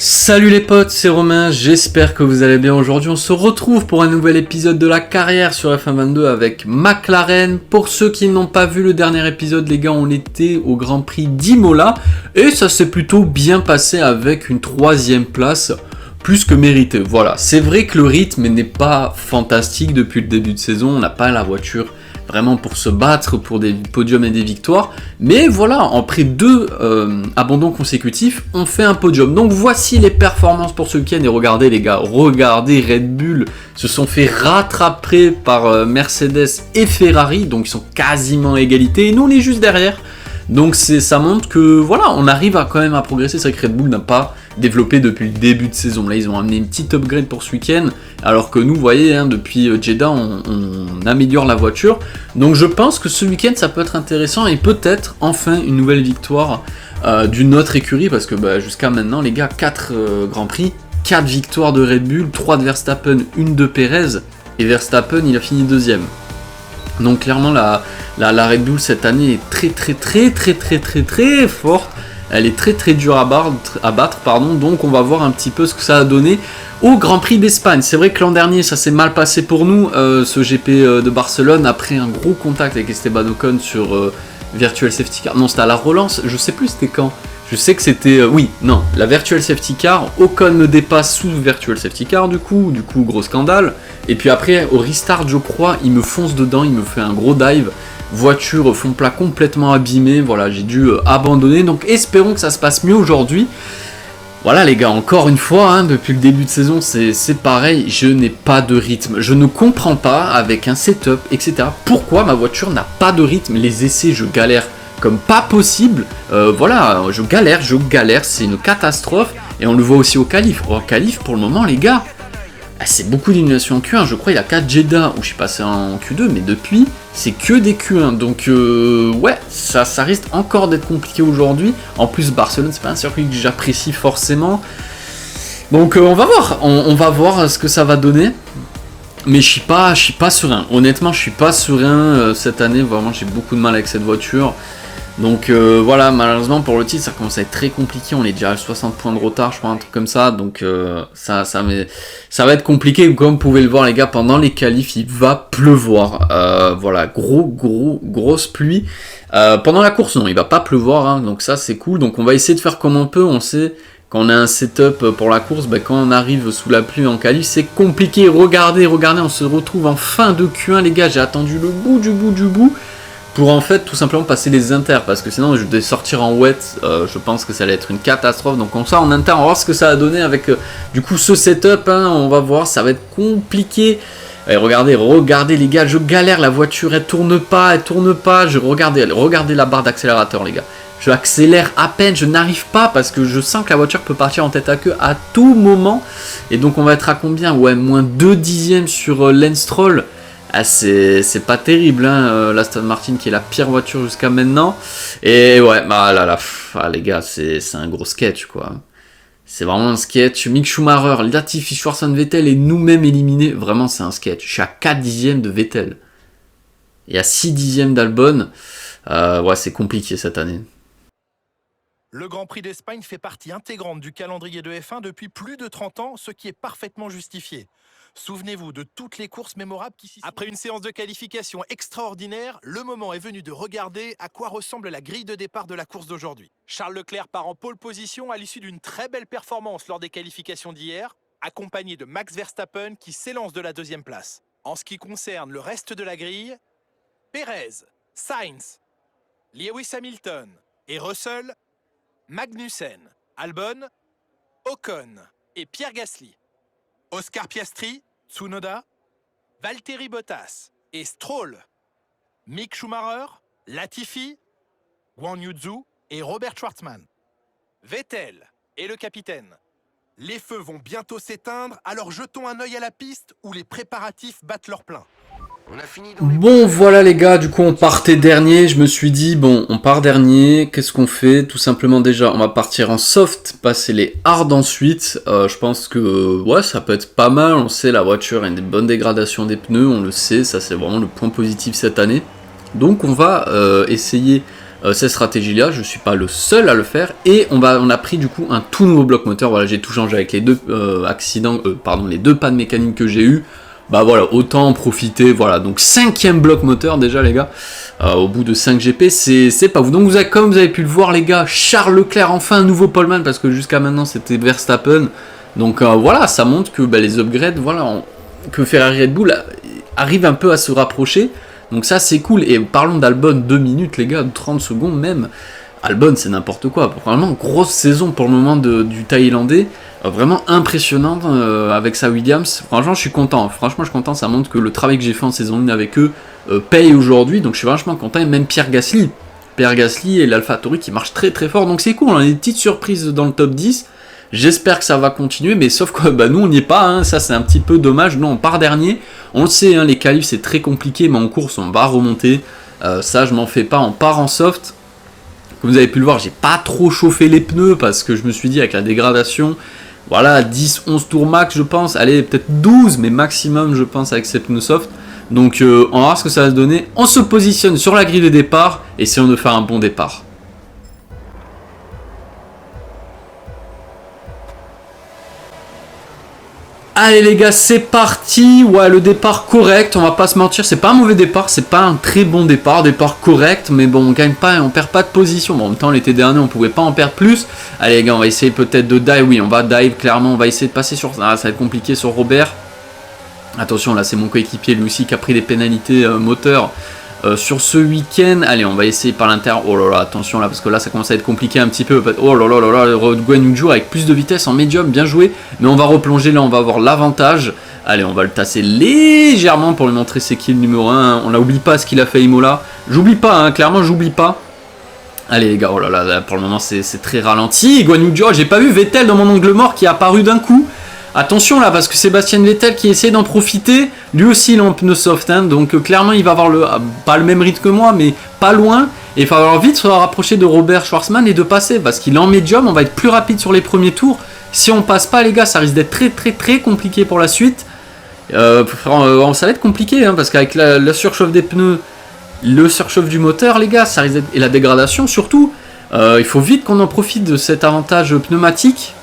Salut les potes, c'est Romain, j'espère que vous allez bien. Aujourd'hui on se retrouve pour un nouvel épisode de la carrière sur F1 22 avec McLaren. Pour ceux qui n'ont pas vu le dernier épisode, les gars, on était au Grand Prix d'Imola et ça s'est plutôt bien passé avec une 3ème place plus que méritée. Voilà, c'est vrai que le rythme n'est pas fantastique depuis le début de saison, on n'a pas la voiture vraiment pour se battre pour des podiums et des victoires, mais voilà, après 2 abandons consécutifs, on fait un podium. Donc voici les performances pour ce week-end, et regardez les gars, regardez, Red Bull se sont fait rattraper par Mercedes et Ferrari, donc ils sont quasiment à égalité, et nous on est juste derrière. Donc ça montre que voilà, on arrive quand même à progresser. C'est vrai que Red Bull n'a pas développé depuis le début de saison. Là, ils ont amené une petite upgrade pour ce week-end, alors que nous, vous voyez, depuis Jeddah, on améliore la voiture. Donc je pense que ce week-end, ça peut être intéressant et peut-être enfin une nouvelle victoire d'une autre écurie, parce que jusqu'à maintenant, les gars, 4 Grands Prix, 4 victoires de Red Bull, 3 de Verstappen, 1 de Perez, et Verstappen, il a fini 2ème. Donc clairement la Red Bull cette année est très forte. Elle est très dure à battre. Donc on va voir un petit peu ce que ça a donné au Grand Prix d'Espagne. C'est vrai que l'an dernier ça s'est mal passé pour nous, ce GP de Barcelone, après un gros contact avec Esteban Ocon sur Virtual Safety Car. Non, c'était à la relance, je sais plus c'était quand. Je sais que c'était... la Virtual Safety Car, Ocon me dépasse sous Virtual Safety Car du coup, gros scandale. Et puis après, au restart, je crois, il me fonce dedans, il me fait un gros dive. Voiture, fond plat complètement abîmé, voilà, j'ai dû abandonner. Donc espérons que ça se passe mieux aujourd'hui. Voilà les gars, encore une fois, depuis le début de saison, c'est pareil, je n'ai pas de rythme. Je ne comprends pas, avec un setup, etc., pourquoi ma voiture n'a pas de rythme. Les essais, je galère comme pas possible, je galère, c'est une catastrophe, et on le voit aussi au qualif. Au qualif, pour le moment, les gars, c'est beaucoup d'élimination en Q1, je crois il y a 4 Jeddah où je suis passé en Q2, mais depuis, c'est que des Q1, donc ça risque encore d'être compliqué aujourd'hui. En plus, Barcelone, c'est pas un circuit que j'apprécie forcément, donc on va voir, on va voir ce que ça va donner. Mais je suis pas serein, honnêtement je suis pas serein cette année, vraiment j'ai beaucoup de mal avec cette voiture. Donc voilà, malheureusement pour le titre ça commence à être très compliqué, on est déjà à 60 points de retard, je crois, un truc comme ça, donc ça va être compliqué. Comme vous pouvez le voir les gars, pendant les qualifs il va pleuvoir, voilà, grosse pluie. Pendant la course non, il va pas pleuvoir, donc ça c'est cool, donc on va essayer de faire comme on peut. On sait quand on a un setup pour la course, quand on arrive sous la pluie en qualif, c'est compliqué. Regardez, on se retrouve en fin de Q1 les gars, j'ai attendu le bout du bout pour en fait tout simplement passer les inters, parce que sinon je vais sortir en wet, je pense que ça allait être une catastrophe. Donc comme ça en inter, on va voir ce que ça a donné avec du coup ce setup, on va voir, ça va être compliqué. Et regardez les gars, je galère, la voiture elle tourne pas, regardez la barre d'accélérateur les gars. Je accélère à peine, je n'arrive pas parce que je sens que la voiture peut partir en tête à queue à tout moment. Et donc on va être à combien? Ouais, moins 2 dixièmes sur Lance Stroll. Ah, c'est pas terrible, l'Aston Martin qui est la pire voiture jusqu'à maintenant. Et ouais, les gars, c'est un gros sketch quoi. C'est vraiment un sketch. Mick Schumacher, Latifi, Schwarzenegger, Vettel et nous-mêmes éliminés. Vraiment, c'est un sketch. Je suis à 4 dixièmes de Vettel. Et à 6 dixièmes d'Albon. Ouais, c'est compliqué cette année. Le Grand Prix d'Espagne fait partie intégrante du calendrier de F1 depuis plus de 30 ans, ce qui est parfaitement justifié. Souvenez-vous de toutes les courses mémorables qui s'y sont... Après une séance de qualification extraordinaire, le moment est venu de regarder à quoi ressemble la grille de départ de la course d'aujourd'hui. Charles Leclerc part en pole position à l'issue d'une très belle performance lors des qualifications d'hier, accompagné de Max Verstappen qui s'élance de la 2e place. En ce qui concerne le reste de la grille, Perez, Sainz, Lewis Hamilton et Russell, Magnussen, Albon, Ocon et Pierre Gasly, Oscar Piastri, Tsunoda, Valtteri Bottas et Stroll, Mick Schumacher, Latifi, Guan Yu Zhou et Robert Schwartzman, Vettel et le capitaine. Les feux vont bientôt s'éteindre, alors jetons un œil à la piste où les préparatifs battent leur plein. Bon voilà les gars, du coup on partait dernier, je me suis dit bon on part dernier, qu'est-ce qu'on fait? Tout simplement déjà on va partir en soft, passer les hard ensuite, je pense que ouais ça peut être pas mal, on sait la voiture a une bonne dégradation des pneus, on le sait, ça c'est vraiment le point positif cette année. Donc on va essayer cette stratégie-là, je suis pas le seul à le faire, et on a pris du coup un tout nouveau bloc moteur. Voilà, j'ai tout changé avec les deux les deux pannes mécaniques que j'ai eu. Bah voilà, autant en profiter. Voilà, donc 5e bloc moteur déjà les gars. Au bout de 5 GP, c'est pas vous. Donc comme vous avez pu le voir les gars, Charles Leclerc enfin un nouveau poleman, parce que jusqu'à maintenant c'était Verstappen. Donc voilà, ça montre que les upgrades, voilà, que Ferrari Red Bull arrive un peu à se rapprocher. Donc ça c'est cool. Et parlons d'Albon, 2 minutes les gars, 30 secondes même. Albon c'est n'importe quoi. Vraiment grosse saison pour le moment du Thaïlandais. Vraiment impressionnante avec sa Williams. Franchement je suis content. Ça montre que le travail que j'ai fait en saison 1 avec eux paye aujourd'hui. Donc je suis vachement content. Et même Pierre Gasly et l'AlphaTauri qui marchent très très fort. Donc c'est cool, on a des petites surprises dans le top 10. J'espère que ça va continuer, mais sauf que nous on n'y est pas, hein. Ça c'est un petit peu dommage. Nous on part dernier, on le sait, hein, les qualifs c'est très compliqué, mais en course on va remonter, ça je m'en fais pas, on part en soft. Comme vous avez pu le voir, j'ai pas trop chauffé les pneus parce que je me suis dit avec la dégradation, voilà, 10-11 tours max je pense, allez peut-être 12 mais maximum je pense avec ces pneus soft. Donc on va voir ce que ça va se donner. On se positionne sur la grille de départ, essayons de faire un bon départ. Allez les gars, c'est parti. Ouais, le départ correct, on va pas se mentir, c'est pas un mauvais départ, c'est pas un très bon départ correct, mais bon, on gagne pas, on perd pas de position. Bon, en même temps, l'été dernier, on pouvait pas en perdre plus. Allez les gars, on va essayer peut-être de dive, oui, on va dive, clairement, on va essayer de passer sur... Ah, ça va être compliqué sur Robert. Attention, là, c'est mon coéquipier, lui aussi, qui a pris des pénalités moteur sur ce week-end. Allez, on va essayer par l'intérieur. Oh là là, attention là, parce que là, ça commence à être compliqué un petit peu. Oh là là là là, Guan Yu avec plus de vitesse en médium, bien joué. Mais on va replonger là, on va avoir l'avantage. Allez, on va le tasser légèrement pour lui montrer c'est qui le numéro 1. On n'oublie pas ce qu'il a fait Imola. J'oublie pas, hein, clairement, j'oublie pas. Allez les gars, oh là là, pour le moment, c'est très ralenti. Guan Yu, j'ai pas vu Vettel dans mon angle mort qui est apparu d'un coup. Attention là, parce que Sébastien Vettel qui essaie d'en profiter, lui aussi il est en pneu soft, hein, donc clairement il va avoir pas le même rythme que moi, mais pas loin, et il va falloir vite se rapprocher de Robert Schwarzman et de passer, parce qu'il est en médium, on va être plus rapide sur les premiers tours. Si on passe pas les gars, ça risque d'être très très très compliqué pour la suite. Ça va être compliqué, hein, parce qu'avec la surchauffe des pneus, le surchauffe du moteur les gars, ça risque d'être... et la dégradation surtout, il faut vite qu'on en profite de cet avantage pneumatique.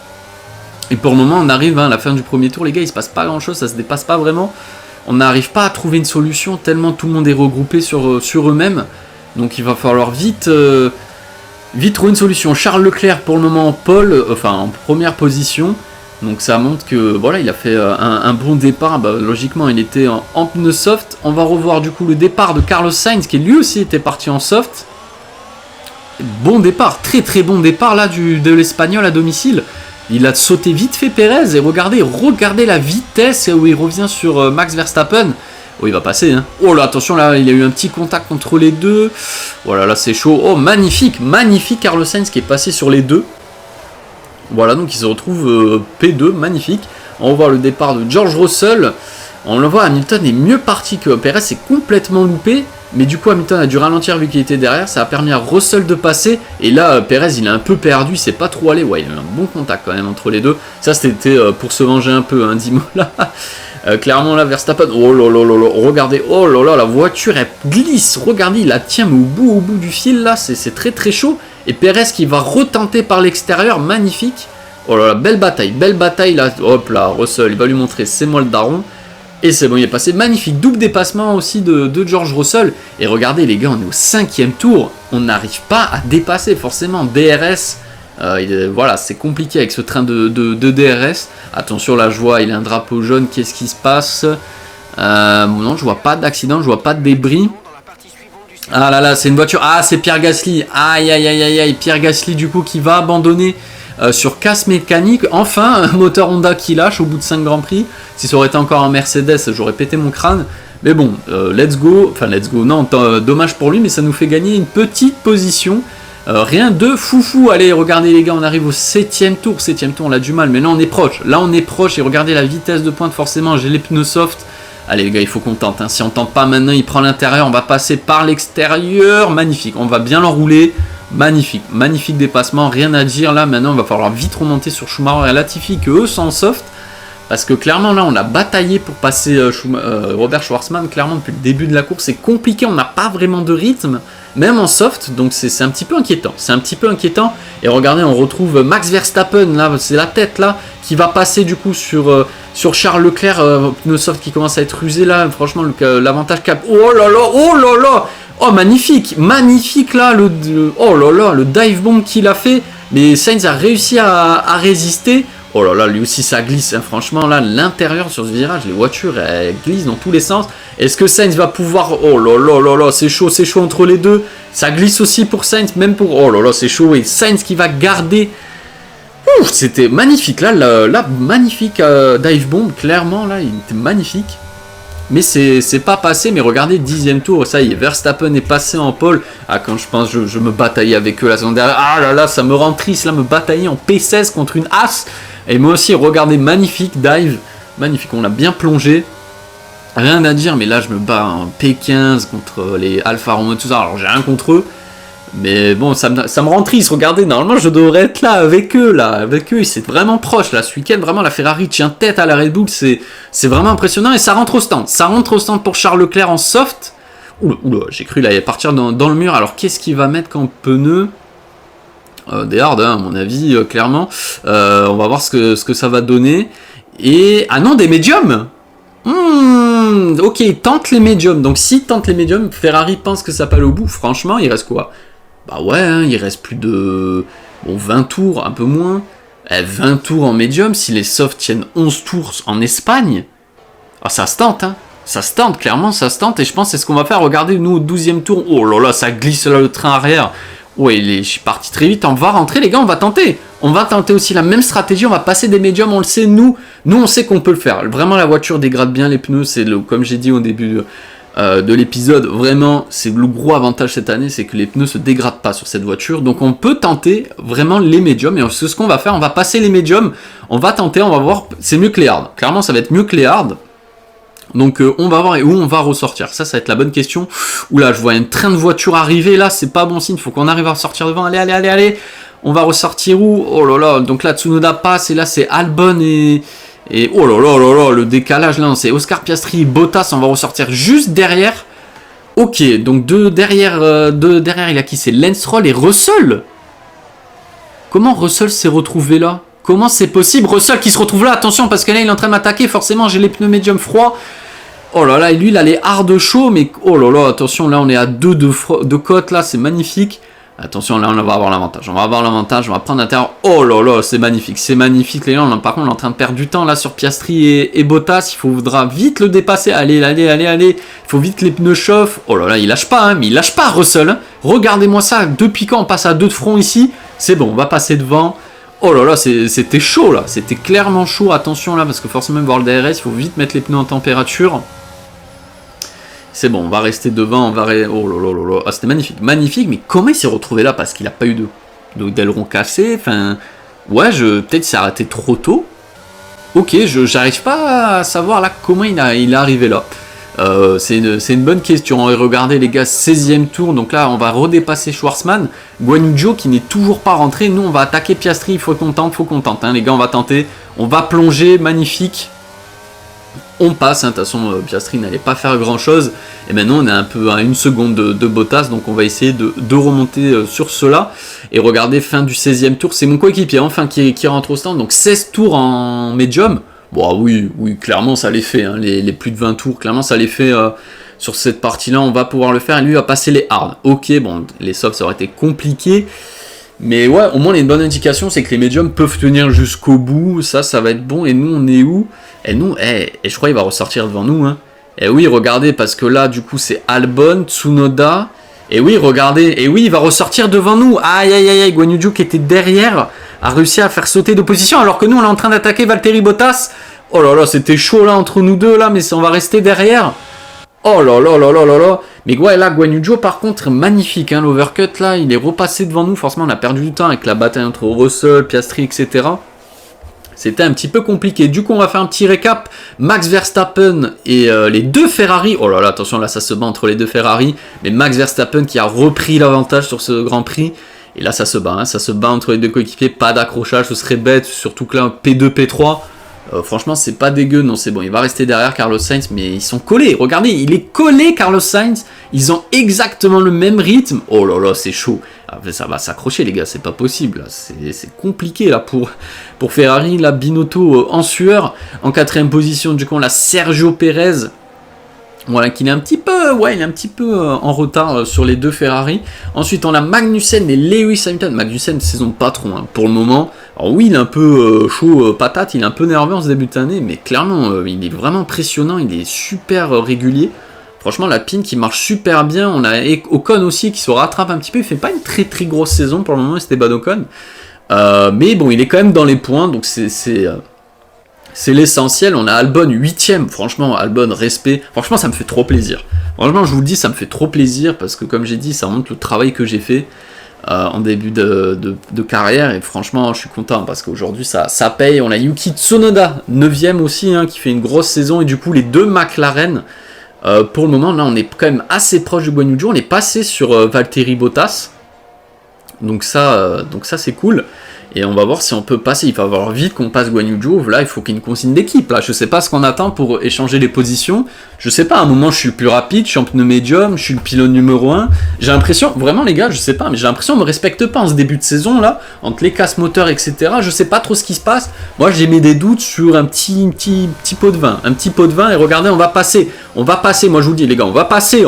Et pour le moment, on arrive à la fin du premier tour, les gars, il se passe pas grand chose, ça se dépasse pas vraiment. On n'arrive pas à trouver une solution tellement tout le monde est regroupé sur eux-mêmes. Donc il va falloir vite trouver une solution. Charles Leclerc pour le moment en première position. Donc ça montre que voilà, il a fait un bon départ. Logiquement, il était en pneu soft. On va revoir du coup le départ de Carlos Sainz qui lui aussi était parti en soft. Bon départ, très très bon départ là de l'Espagnol à domicile. Il a sauté vite fait Pérez et regardez la vitesse où il revient sur Max Verstappen. Oh, il va passer, hein. Oh là, attention, là, il y a eu un petit contact entre les deux. Voilà, là, c'est chaud. Oh, magnifique Carlos Sainz qui est passé sur les deux. Voilà, donc il se retrouve P2, magnifique. On va voir le départ de George Russell. On le voit, Hamilton est mieux parti que Pérez, c'est complètement loupé. Mais du coup, Hamilton a dû ralentir vu qu'il était derrière. Ça a permis à Russell de passer. Et là, Pérez, il a un peu perdu. Il s'est pas trop allé. Ouais, il y a eu un bon contact quand même entre les deux. Ça, c'était pour se venger un peu, hein, dis-moi là. Clairement, là, Verstappen. Oh là là là là. Regardez. Oh là là, la voiture, elle glisse. Regardez, il la tient mais au bout du fil, là. C'est très très chaud. Et Pérez qui va retenter par l'extérieur. Magnifique. Oh là là, belle bataille là. Hop là, Russell, il va lui montrer. C'est moi le daron. Et c'est bon, il est passé. Magnifique double dépassement aussi de George Russell. Et regardez les gars, on est au 5e tour. On n'arrive pas à dépasser forcément. DRS, voilà, c'est compliqué avec ce train de DRS. Attention là, je vois, il a un drapeau jaune. Qu'est-ce qui se passe? Non, je vois pas d'accident, je vois pas de débris. Ah là là, c'est une voiture. Ah, c'est Pierre Gasly. Aïe aïe aïe aïe aïe. Pierre Gasly du coup qui va abandonner sur casse mécanique. Enfin, un moteur Honda qui lâche au bout de 5 Grands Prix. Si ça aurait été encore un Mercedes, j'aurais pété mon crâne. Mais bon, let's go. Enfin, let's go. Non, dommage pour lui, mais ça nous fait gagner une petite position. Rien de foufou. Allez, regardez les gars, on arrive au 7e tour. 7e tour, on a du mal, mais là on est proche. Là on est proche et regardez la vitesse de pointe, forcément, j'ai les pneus soft. Allez les gars, il faut qu'on tente, hein. Si on tente pas maintenant, il prend l'intérieur, on va passer par l'extérieur. Magnifique, on va bien l'enrouler. Magnifique dépassement, rien à dire là. Maintenant, il va falloir vite remonter sur Schumacher et Latifi, que eux sont en soft. Parce que clairement, là, on a bataillé pour passer Robert Schwarzman. Clairement, depuis le début de la course, c'est compliqué. On n'a pas vraiment de rythme, même en soft. Donc, c'est un petit peu inquiétant. C'est un petit peu inquiétant. Et regardez, on retrouve Max Verstappen, là, c'est la tête, là, qui va passer, du coup, sur Charles Leclerc. Pneu soft qui commence à être usé, là. Franchement, l'avantage cap. Oh là là, oh là là. Oh, magnifique, magnifique, là. Oh là là, le dive bomb qu'il a fait. Mais Sainz a réussi à résister. Oh là là, lui aussi ça glisse, hein. Franchement là, l'intérieur sur ce virage, les voitures elles glissent dans tous les sens. Est-ce que Sainz va pouvoir... Oh là là là là, c'est chaud entre les deux. Ça glisse aussi pour Sainz, même pour... Oh là là, c'est chaud, et Sainz qui va garder... Ouh, c'était magnifique, là magnifique dive bomb, clairement, là, il était magnifique. Mais c'est pas passé, mais regardez, 10e tour, ça y est, Verstappen est passé en pole. Ah, quand je pense, je me bataillais avec eux la semaine dernière. Ah là là, ça me rend triste, là, me batailler en P16 contre une as. Et moi aussi, regardez, magnifique dive, magnifique, on a bien plongé. Rien à dire, mais là, je me bats en P15 contre les Alfa Romeo, tout ça. Alors, j'ai rien contre eux. Mais bon, ça me rend triste, regardez, normalement je devrais être là, avec eux, c'est vraiment proche, là, ce week-end, vraiment, la Ferrari tient tête à la Red Bull, c'est vraiment impressionnant, et ça rentre au stand pour Charles Leclerc en soft. Oula, j'ai cru, là, il va partir dans le mur, alors qu'est-ce qu'il va mettre comme pneu des hard, hein, à mon avis, clairement, on va voir ce que ça va donner, et, ah non, des médiums. Ok, il tente les médiums, donc s'il tente les médiums, Ferrari pense que ça peut aller au bout, franchement, il reste quoi? Bah ouais, hein, il reste plus de 20 tours, un peu moins. 20 tours en médium, si les softs tiennent 11 tours en Espagne, ah, ça se tente, hein. Ça se tente, clairement, ça se tente. Et je pense que c'est ce qu'on va faire. Regardez, nous, au 12e tour. Oh là là, ça glisse là, le train arrière. Ouais, je suis parti très vite. On va rentrer, les gars, on va tenter. On va tenter aussi la même stratégie. On va passer des médiums, on le sait, nous, on sait qu'on peut le faire. Vraiment, la voiture dégrade bien les pneus. C'est comme j'ai dit au début de l'épisode, vraiment, c'est le gros avantage cette année, c'est que les pneus se dégradent pas sur cette voiture. Donc on peut tenter vraiment les médiums, et c'est ce qu'on va faire, on va passer les médiums, on va tenter, on va voir, c'est mieux que les hard. Clairement, ça va être mieux que les hard. Donc on va voir et où on va ressortir. Ça va être la bonne question. Oula, je vois un train de voiture arriver là, c'est pas bon signe, faut qu'on arrive à sortir devant. Allez. On va ressortir où? Oh là là, donc là Tsunoda passe, et là c'est Albon et oh là là, le décalage là, c'est Oscar Piastri, Bottas, on va ressortir juste derrière. Ok, donc derrière, il a qui? C'est Lance Stroll et Russell. Comment Russell s'est retrouvé là? Comment c'est possible? Russell qui se retrouve là, attention, parce que là il est en train de m'attaquer, forcément j'ai les pneus médium froids. Oh là là, et lui il a les hard chauds, mais oh là là, attention, là on est à 2 de côte là, c'est magnifique. Attention, là on va avoir l'avantage, on va prendre l'intérieur. Oh là là, c'est magnifique les gars. Par contre, on est en train de perdre du temps là sur Piastri et Bottas. Il faudra vite le dépasser. Allez. Il faut vite que les pneus chauffent. Oh là là, il lâche pas, hein, mais il lâche pas, Russell. Hein. Regardez-moi ça, depuis quand on passe à 2 de front ici? C'est bon, on va passer devant. Oh là là, c'était chaud là, c'était clairement chaud. Attention là, parce que forcément, voir le DRS, il faut vite mettre les pneus en température. C'est bon, on va rester devant, oh là là, ah, c'était magnifique, mais comment il s'est retrouvé là? Parce qu'il n'a pas eu d'aileron cassé, enfin, ouais, peut-être s'est arrêté trop tôt. Ok, j'arrive pas à savoir là comment il est arrivé là. C'est une bonne question. Et regardez les gars, 16e tour, donc là on va redépasser Schwarzman. Guan Yu Zhou qui n'est toujours pas rentré, nous on va attaquer Piastri, il faut qu'on tente, hein, les gars, on va tenter, on va plonger, magnifique. On passe, hein, de toute façon Piastri n'allait pas faire grand chose, et maintenant on est un peu à 1 seconde de Bottas, donc on va essayer de remonter sur cela. Et regardez, fin du 16e tour, c'est mon coéquipier enfin qui rentre au stand, donc 16 tours en médium. Bon oui, clairement ça les fait, hein, les plus de 20 tours, clairement ça les fait sur cette partie-là, on va pouvoir le faire, et lui va passer les hard. Ok, bon, les softs ça aurait été compliqué, mais ouais, au moins il y a une bonne indication, c'est que les médiums peuvent tenir jusqu'au bout, ça va être bon. Et nous on est où? Et nous, et je crois qu'il va ressortir devant nous, hein. Et oui, regardez, parce que là, du coup, c'est Albon, Tsunoda. Et oui, regardez, et oui, il va ressortir devant nous. Aïe, Guan Yu Zhou qui était derrière a réussi à faire sauter de position, alors que nous, on est en train d'attaquer Valtteri Bottas. Oh là là, c'était chaud là entre nous deux là, mais on va rester derrière. Oh là là. Mais ouais, là, Guan Yu Zhou, par contre, magnifique, hein, l'overcut là, il est repassé devant nous. Forcément, on a perdu du temps avec la bataille entre Russell, Piastri, etc. C'était un petit peu compliqué. Du coup, on va faire un petit récap. Max Verstappen et les 2 Ferrari. Oh là là, attention, là, ça se bat entre les 2 Ferrari. Mais Max Verstappen qui a repris l'avantage sur ce Grand Prix. Et là, ça se bat. Hein, ça se bat entre les 2 coéquipiers. Pas d'accrochage, ce serait bête. Surtout que là, P2, P3. Franchement, c'est pas dégueu, non, c'est bon. Il va rester derrière Carlos Sainz, mais ils sont collés. Regardez, il est collé, Carlos Sainz. Ils ont exactement le même rythme. Oh là là, c'est chaud. Ah, ça va s'accrocher, les gars, c'est pas possible. C'est compliqué là pour Ferrari. Là, Binotto en sueur. En 4ème position, du coup, on a Sergio Pérez. Voilà, qu'il est un petit peu, il est un petit peu en retard sur les deux Ferrari. Ensuite, on a Magnussen et Lewis Hamilton. Magnussen, saison de patron, hein, pour le moment. Alors oui, il est un peu chaud patate, il est un peu nerveux en ce début d'année, mais clairement, il est vraiment impressionnant, il est super régulier. Franchement, la pine qui marche super bien. On a Ocon aussi qui se rattrape un petit peu. Il fait pas une très très grosse saison pour le moment, Esteban Ocon. Mais bon, il est quand même dans les points, donc c'est l'essentiel. On a Albon 8ème. Franchement, Albon, respect. Franchement, ça me fait trop plaisir. Franchement, je vous le dis, ça me fait trop plaisir parce que, comme j'ai dit, ça montre le travail que j'ai fait en début de carrière. Et franchement, je suis content parce qu'aujourd'hui, ça paye. On a Yuki Tsunoda, 9ème aussi, hein, qui fait une grosse saison. Et du coup, les deux McLaren, pour le moment, là, on est quand même assez proche de Guan Yu Zhou. On est passé sur Valtteri Bottas. Donc ça c'est cool. Et on va voir si on peut passer. Il va falloir vite qu'on passe Guan Yu Zhou. Là, il faut qu'il y ait une consigne d'équipe. Là, je sais pas ce qu'on attend pour échanger les positions. Je sais pas, à un moment, je suis le plus rapide, je suis en pneu médium, je suis le pilote numéro 1. J'ai l'impression, vraiment, les gars, je sais pas, mais j'ai l'impression qu'on me respecte pas en ce début de saison, là, entre les casse moteurs, etc. Je sais pas trop ce qui se passe. Moi, j'ai mis des doutes sur un petit pot de vin. Un petit pot de vin, et regardez, on va passer. On va passer, moi, je vous le dis, les gars, on va passer,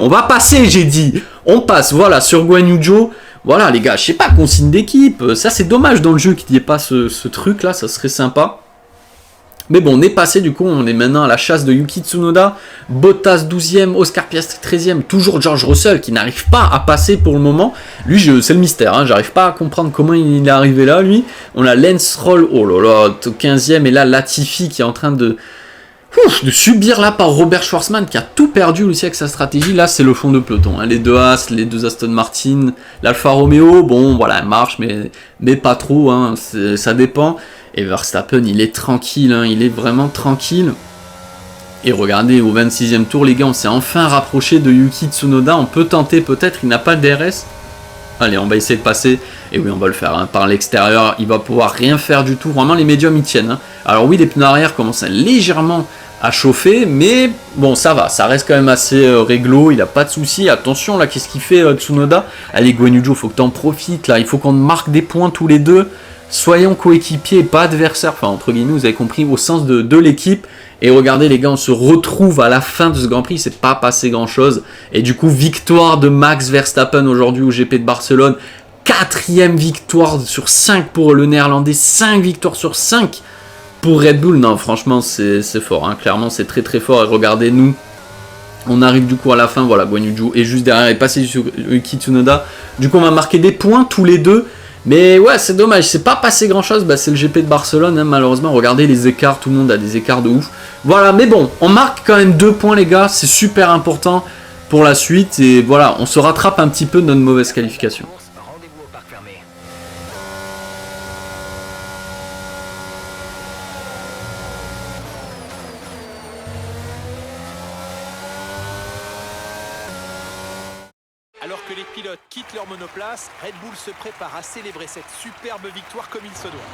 j'ai dit. On passe, voilà, sur Guan Yu Zhou. Voilà les gars, je sais pas, consigne d'équipe, ça c'est dommage dans le jeu qu'il n'y ait pas ce truc là, ça serait sympa. Mais bon, on est passé du coup, on est maintenant à la chasse de Yuki Tsunoda, Bottas 12ème, Oscar Piastri 13ème, toujours George Russell qui n'arrive pas à passer pour le moment. Lui, c'est le mystère, hein, j'arrive pas à comprendre comment il est arrivé là, lui. On a Lance Stroll, oh là là, 15ème, et là Latifi qui est en train de subir là par Robert Schwarzman qui a tout perdu aussi avec sa stratégie. Là c'est le fond de peloton, hein. Les deux As, les deux Aston Martin, l'Alfa Romeo, bon voilà, elle marche mais pas trop, hein. Ça dépend. Et Verstappen il est tranquille, hein. Il est vraiment tranquille. Et regardez, au 26e tour les gars, on s'est enfin rapproché de Yuki Tsunoda. On peut tenter peut-être, il n'a pas le DRS. Allez, on va essayer de passer. Et oui, on va le faire, hein. Par l'extérieur, il va pouvoir rien faire du tout. Vraiment, les médiums, ils tiennent, hein. Alors oui, les pneus arrière commencent légèrement à chauffer, mais bon, ça va. Ça reste quand même assez réglo, il n'a pas de soucis. Attention, là, qu'est-ce qu'il fait Tsunoda? Allez, Guan Yu Zhou, faut que tu en profites, là. Il faut qu'on marque des points tous les deux. Soyons coéquipiers, pas adversaires. Enfin, entre guillemets, vous avez compris, au sens de l'équipe. Et regardez les gars, on se retrouve à la fin de ce Grand Prix, il s'est pas passé grand chose. Et du coup, victoire de Max Verstappen aujourd'hui au GP de Barcelone. 4ème victoire sur 5 pour le néerlandais, 5 victoires sur 5 pour Red Bull. Non, franchement, c'est fort, hein. Clairement, c'est très très fort. Et regardez, nous, on arrive du coup à la fin. Voilà, Guan Yu Zhou est juste derrière, il est passé sur Yuki Tsunoda. Du coup, on va marquer des points tous les deux. Mais ouais, c'est dommage, c'est pas passé grand chose, c'est le GP de Barcelone, hein, malheureusement. Regardez les écarts, tout le monde a des écarts de ouf. Voilà, mais bon, on marque quand même 2 points les gars, c'est super important pour la suite. Et voilà, on se rattrape un petit peu de notre mauvaise qualification. Alors que les pilotes quittent leur monoplace, Red Bull se prépare à célébrer cette superbe victoire comme il se doit.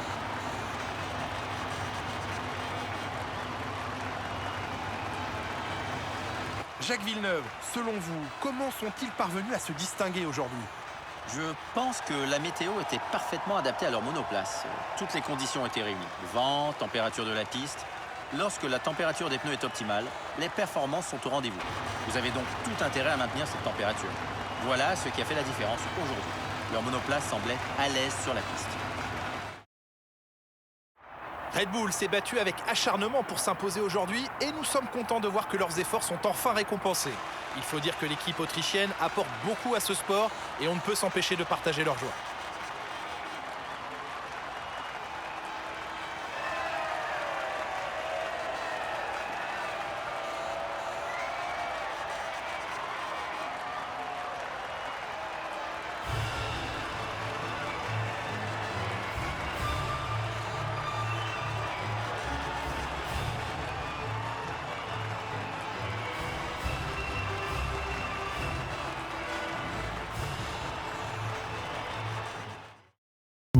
Jacques Villeneuve, selon vous, comment sont-ils parvenus à se distinguer aujourd'hui? Je pense que la météo était parfaitement adaptée à leur monoplace. Toutes les conditions étaient réunies. Vent, température de la piste. Lorsque la température des pneus est optimale, les performances sont au rendez-vous. Vous avez donc tout intérêt à maintenir cette température. Voilà ce qui a fait la différence aujourd'hui. Leur monoplace semblait à l'aise sur la piste. Red Bull s'est battu avec acharnement pour s'imposer aujourd'hui et nous sommes contents de voir que leurs efforts sont enfin récompensés. Il faut dire que l'équipe autrichienne apporte beaucoup à ce sport et on ne peut s'empêcher de partager leur joie.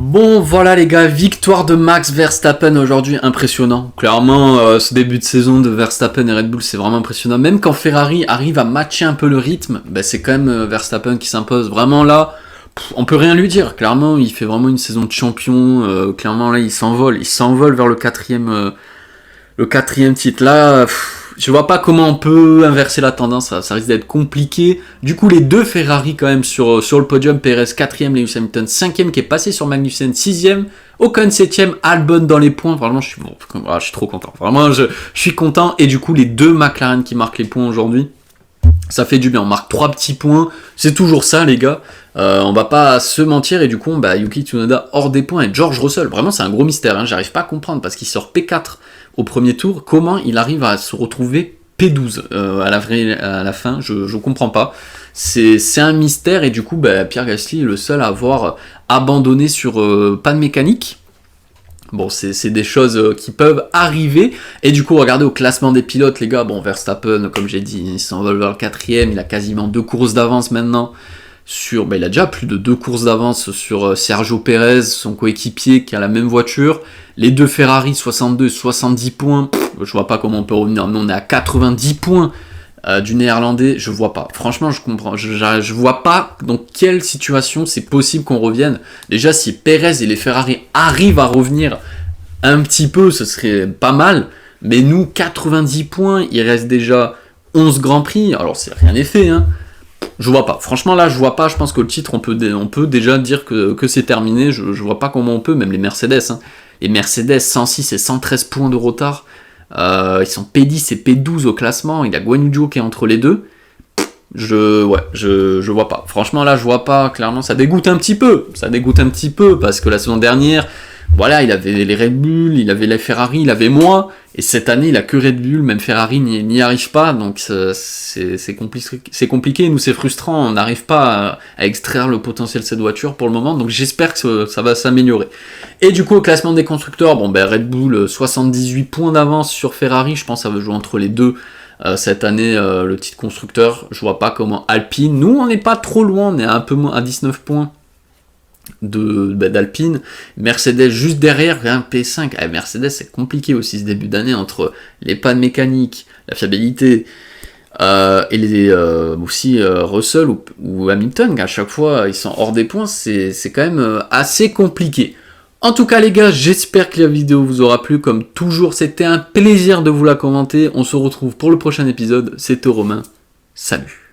Bon voilà les gars, victoire de Max Verstappen aujourd'hui, impressionnant. Clairement, ce début de saison de Verstappen et Red Bull, c'est vraiment impressionnant. Même quand Ferrari arrive à matcher un peu le rythme, bah, c'est quand même Verstappen qui s'impose. Vraiment là, on peut rien lui dire. Clairement, il fait vraiment une saison de champion. Clairement là, il s'envole vers le quatrième titre. Là, je vois pas comment on peut inverser la tendance, ça risque d'être compliqué. Du coup, les deux Ferrari quand même sur le podium, Perez 4ème, Lewis Hamilton 5ème qui est passé sur Magnussen 6ème, Ocon 7ème, Albon dans les points. Vraiment, je suis trop content. Vraiment, je suis content. Et du coup, les deux McLaren qui marquent les points aujourd'hui, ça fait du bien. On marque 3 petits points. C'est toujours ça, les gars. On va pas se mentir. Et du coup, Yuki Tsunoda hors des points et George Russell. Vraiment, c'est un gros mystère. J'arrive pas à comprendre parce qu'il sort P4 au premier tour. Comment il arrive à se retrouver P12 à la fin, je comprends pas. C'est un mystère. Et du coup, Pierre Gasly est le seul à avoir abandonné sur panne mécanique. Bon, c'est des choses qui peuvent arriver. Et du coup, regardez au classement des pilotes, les gars. Bon, Verstappen, comme j'ai dit, il s'envole vers le 4ème. Il a quasiment 2 courses d'avance maintenant. Il a déjà plus de 2 courses d'avance sur Sergio Perez, son coéquipier, qui a la même voiture. Les deux Ferrari, 62 et 70 points. Je vois pas comment on peut revenir. Nous, on est à 90 points du néerlandais. Je vois pas. Franchement, je comprends. Je vois pas dans quelle situation c'est possible qu'on revienne. Déjà, si Perez et les Ferrari arrivent à revenir un petit peu, ce serait pas mal. Mais nous, 90 points, il reste déjà 11 Grands Prix. Alors, c'est rien n'est fait, hein. Je vois pas. Franchement, là, je vois pas. Je pense que le titre, on peut déjà dire que c'est terminé. Je vois pas comment on peut. Même les Mercedes, hein. Les Mercedes, 106 et 113 points de retard. Ils sont P10 et P12 au classement. Il y a Guan Yu Zhou qui est entre les deux. Je vois pas. Franchement, là, je vois pas. Clairement, ça dégoûte un petit peu. Parce que la saison dernière, voilà, il avait les Red Bull, il avait les Ferrari, il avait moi. Et cette année, il a que Red Bull, même Ferrari n'y arrive pas. Donc, c'est compliqué. Nous, c'est frustrant. On n'arrive pas à extraire le potentiel de cette voiture pour le moment. Donc, j'espère que ça va s'améliorer. Et du coup, au classement des constructeurs, Red Bull, 78 points d'avance sur Ferrari. Je pense que ça va jouer entre les deux. Cette année, le titre constructeur, je vois pas comment Alpine. Nous, on n'est pas trop loin. On est un peu moins à 19 points d'Alpine. Mercedes juste derrière, un P5. Mercedes, c'est compliqué aussi ce début d'année entre les pannes mécaniques, la fiabilité et aussi Russell ou Hamilton. À chaque fois, ils sont hors des points. C'est quand même assez compliqué. En tout cas, les gars, j'espère que la vidéo vous aura plu. Comme toujours, c'était un plaisir de vous la commenter. On se retrouve pour le prochain épisode. C'était Romain. Salut.